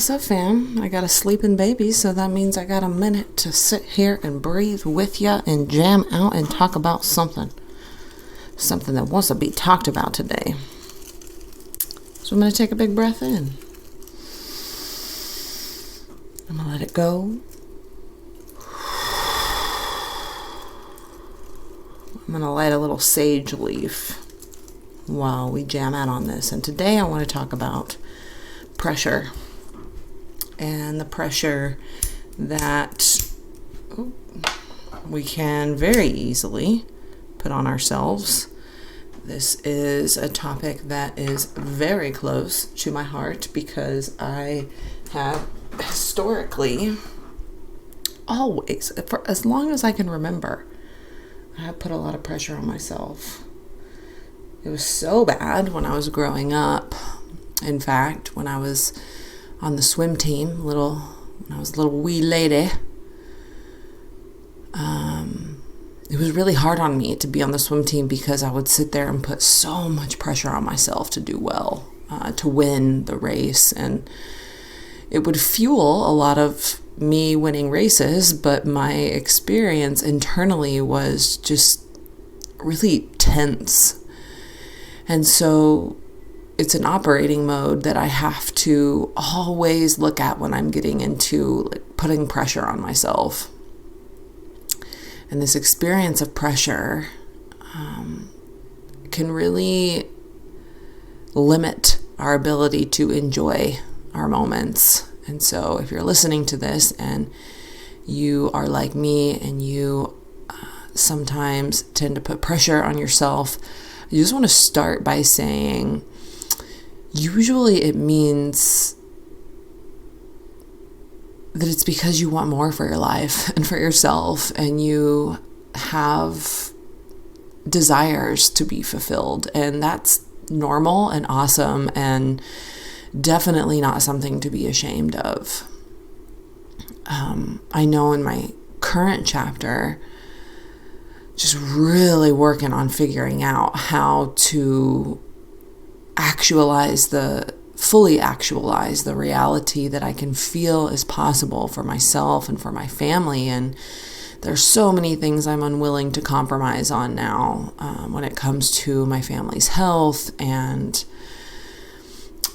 What's up, fam? I got a sleeping baby, so that means I got a minute to sit here and breathe with ya and jam out and talk about something that wants to be talked about today. So I'm going to take a big breath in. I'm going to let it go. I'm going to light a little sage leaf while we jam out on this. And today I want to talk about pressure. And the pressure that we can very easily put on ourselves. This is a topic that is very close to my heart because I have historically, always, for as long as I can remember, I have put a lot of pressure on myself. It was so bad when I was growing up. In fact, when I was on the swim team, when I was a little wee lady, it was really hard on me to be on the swim team because I would sit there and put so much pressure on myself to do well, to win the race, and it would fuel a lot of me winning races, but my experience internally was just really tense. And so it's an operating mode that I have to always look at when I'm getting into putting pressure on myself. And this experience of pressure can really limit our ability to enjoy our moments. And so if you're listening to this and you are like me and you sometimes tend to put pressure on yourself, I just want to start by saying, usually it means that it's because you want more for your life and for yourself, and you have desires to be fulfilled, and that's normal and awesome and definitely not something to be ashamed of. I know in my current chapter, just really working on figuring out how to fully actualize the reality that I can feel is possible for myself and for my family. And there's so many things I'm unwilling to compromise on now when it comes to my family's health and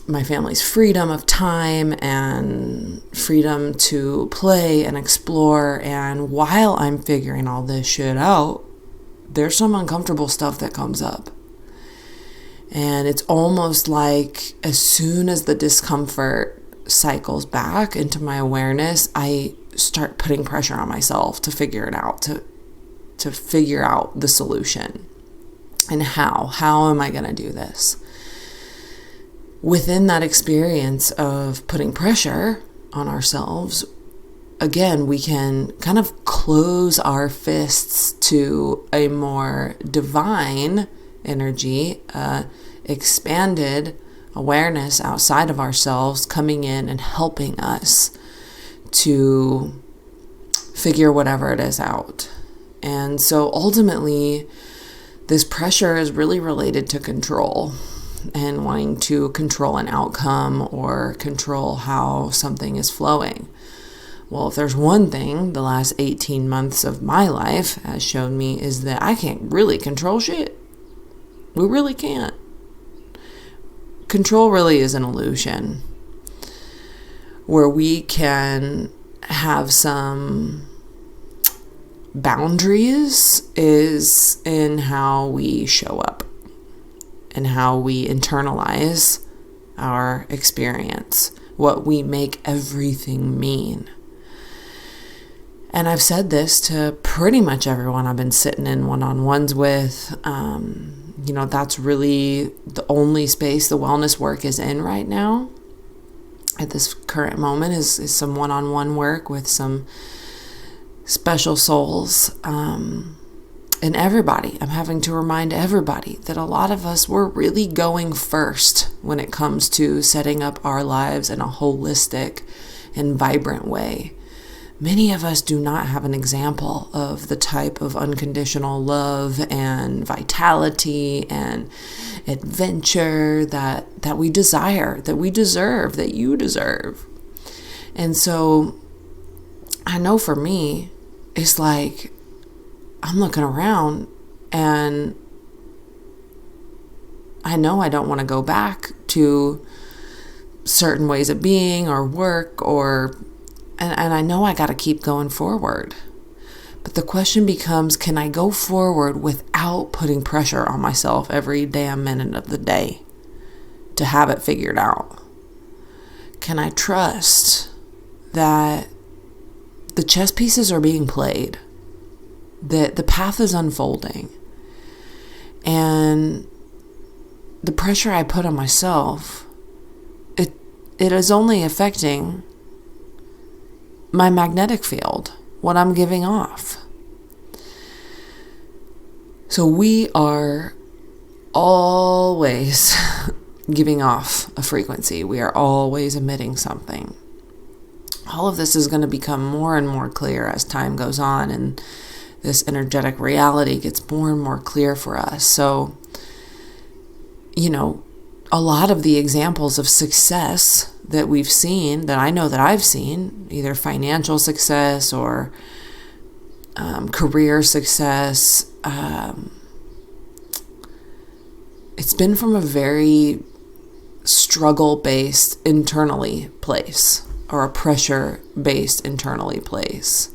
my family's freedom of time and freedom to play and explore. And while I'm figuring all this shit out, there's some uncomfortable stuff that comes up. And it's almost like as soon as the discomfort cycles back into my awareness, I start putting pressure on myself to figure it out, to figure out the solution. And how am I going to do this? Within that experience of putting pressure on ourselves, again, we can kind of close our fists to a more divine energy, expanded awareness outside of ourselves coming in and helping us to figure whatever it is out. And so ultimately, this pressure is really related to control and wanting to control an outcome or control how something is flowing. Well, if there's one thing the last 18 months of my life has shown me is that I can't really control shit. We really can't. Control really is an illusion. Where we can have some boundaries is in how we show up and how we internalize our experience, what we make everything mean. And I've said this to pretty much everyone I've been sitting in one-on-ones with. That's really the only space the wellness work is in right now. At this current moment is some one-on-one work with some special souls. And everybody, I'm having to remind everybody that a lot of us, we're really going first when it comes to setting up our lives in a holistic and vibrant way. Many of us do not have an example of the type of unconditional love and vitality and adventure that we desire, that we deserve, that you deserve. And so I know for me, it's like I'm looking around and I know I don't want to go back to certain ways of being or work and I know I got to keep going forward. But the question becomes, can I go forward without putting pressure on myself every damn minute of the day to have it figured out? Can I trust that the chess pieces are being played, that the path is unfolding, and the pressure I put on myself, it is only affecting my magnetic field, what I'm giving off. So we are always giving off a frequency. We are always emitting something. All of this is going to become more and more clear as time goes on, and this energetic reality gets more and more clear for us. So, a lot of the examples of success that we've seen, that I know that I've seen, either financial success or career success, it's been from a very struggle-based internally place, or a pressure-based internally place.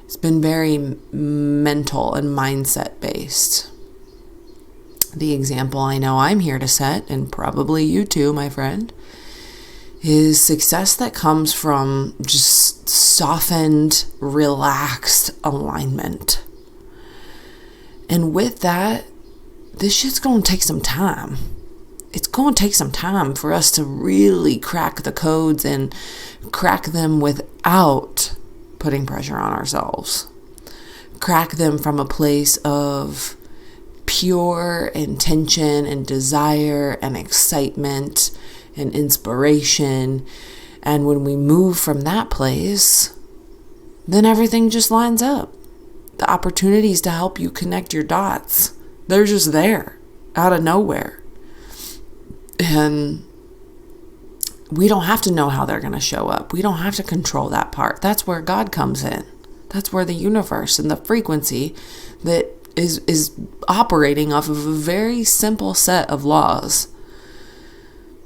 It's been very mental and mindset-based. The example I know I'm here to set, and probably you too, my friend, is success that comes from just softened, relaxed alignment. And with that, this shit's going to take some time. It's going to take some time for us to really crack the codes and crack them without putting pressure on ourselves. Crack them from a place of pure intention and desire and excitement and inspiration. And when we move from that place, then everything just lines up. The opportunities to help you connect your dots, they're just there out of nowhere. And we don't have to know how they're going to show up. We don't have to control that part. That's where God comes in. That's where the universe and the frequency that is operating off of a very simple set of laws.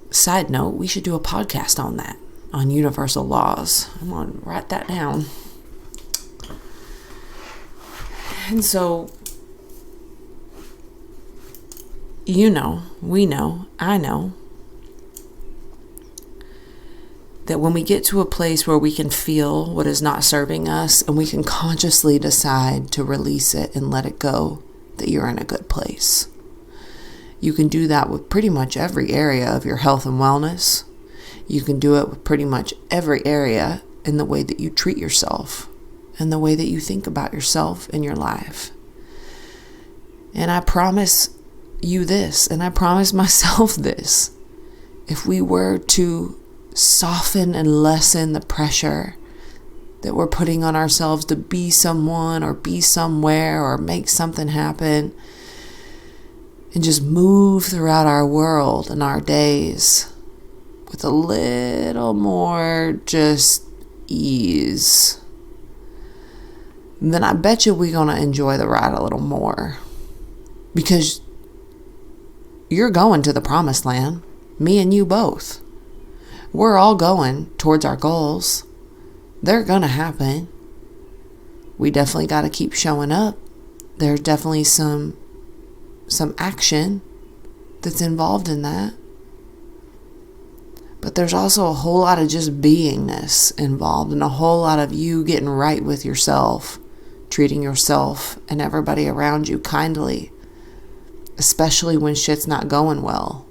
Side note, we should do a podcast on that, on universal laws. I'm going to write that down. And so, we know, I know, that when we get to a place where we can feel what is not serving us and we can consciously decide to release it and let it go, that you're in a good place. You can do that with pretty much every area of your health and wellness. You can do it with pretty much every area in the way that you treat yourself and the way that you think about yourself and your life. And I promise you this, and I promise myself this. If we were to soften and lessen the pressure that we're putting on ourselves to be someone or be somewhere or make something happen, and just move throughout our world and our days with a little more just ease, then I bet you we're going to enjoy the ride a little more. Because you're going to the promised land, me and you both. We're all going towards our goals. They're going to happen. We definitely got to keep showing up. There's definitely some action that's involved in that. But there's also a whole lot of just beingness involved, and a whole lot of you getting right with yourself, treating yourself and everybody around you kindly, especially when shit's not going well.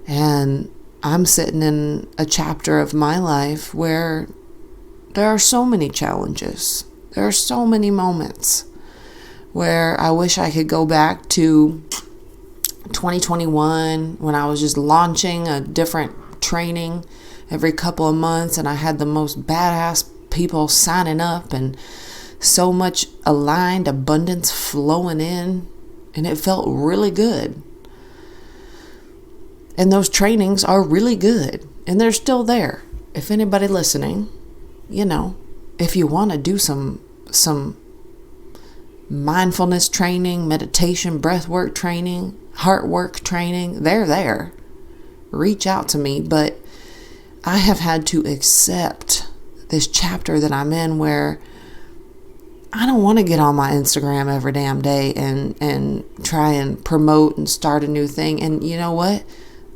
And I'm sitting in a chapter of my life where there are so many challenges. There are so many moments where I wish I could go back to 2021 when I was just launching a different training every couple of months, and I had the most badass people signing up and so much aligned abundance flowing in, and it felt really good. And those trainings are really good, and they're still there. if anybody listening, if you want to do some mindfulness training, meditation, breath work training, heart work training, they're there. Reach out to me. But I have had to accept this chapter that I'm in where I don't want to get on my Instagram every damn day and try and promote and start a new thing. And you know what?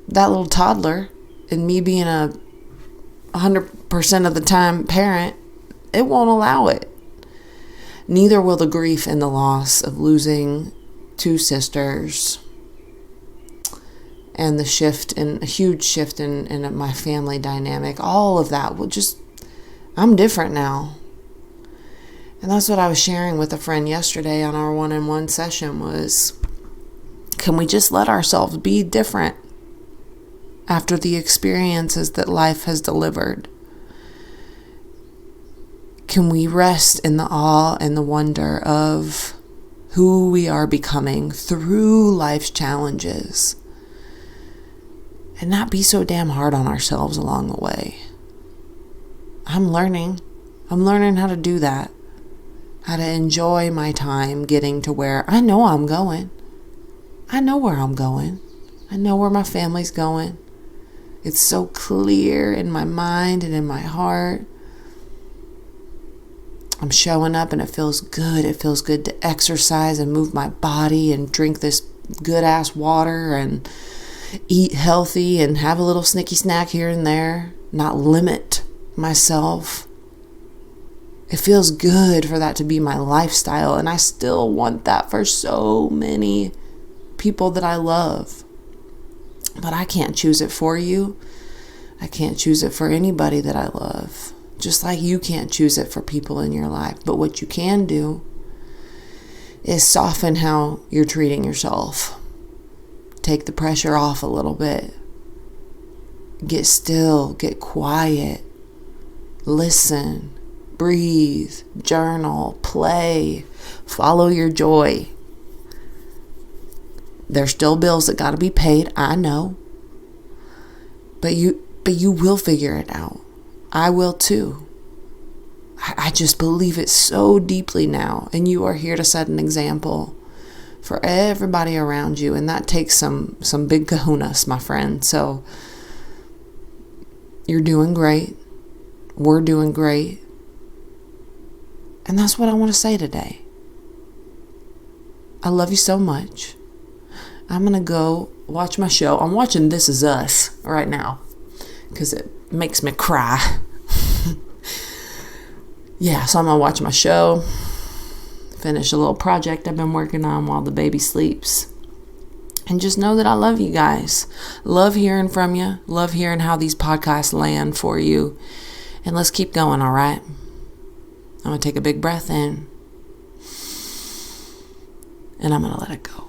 That little toddler and me being a 100% of the time parent, it won't allow it. Neither will the grief and the loss of losing 2 sisters and a huge shift in my family dynamic. All of that I'm different now. And that's what I was sharing with a friend yesterday on our one-on-one session was, can we just let ourselves be different after the experiences that life has delivered? Can we rest in the awe and the wonder of who we are becoming through life's challenges and not be so damn hard on ourselves along the way? I'm learning how to do that, how to enjoy my time getting to where I know I'm going. I know where I'm going. I know where my family's going. It's so clear in my mind and in my heart. I'm showing up and it feels good. It feels good to exercise and move my body and drink this good ass water and eat healthy and have a little snicky snack here and there, not limit myself. It feels good for that to be my lifestyle, and I still want that for so many people that I love. But I can't choose it for you. I can't choose it for anybody that I love. Just like you can't choose it for people in your life. But what you can do is soften how you're treating yourself. Take the pressure off a little bit. Get still, get quiet. Listen, breathe, journal, play, follow your joy. There's still bills that got to be paid, I know. But you will figure it out. I will too. I just believe it so deeply now. And you are here to set an example for everybody around you. And that takes some big kahunas, my friend. So you're doing great. We're doing great. And that's what I want to say today. I love you so much. I'm going to go watch my show. I'm watching This Is Us right now because it makes me cry. Yeah, so I'm going to watch my show, finish a little project I've been working on while the baby sleeps. And just know that I love you guys. Love hearing from you. Love hearing how these podcasts land for you. And let's keep going, all right? I'm going to take a big breath in. And I'm going to let it go.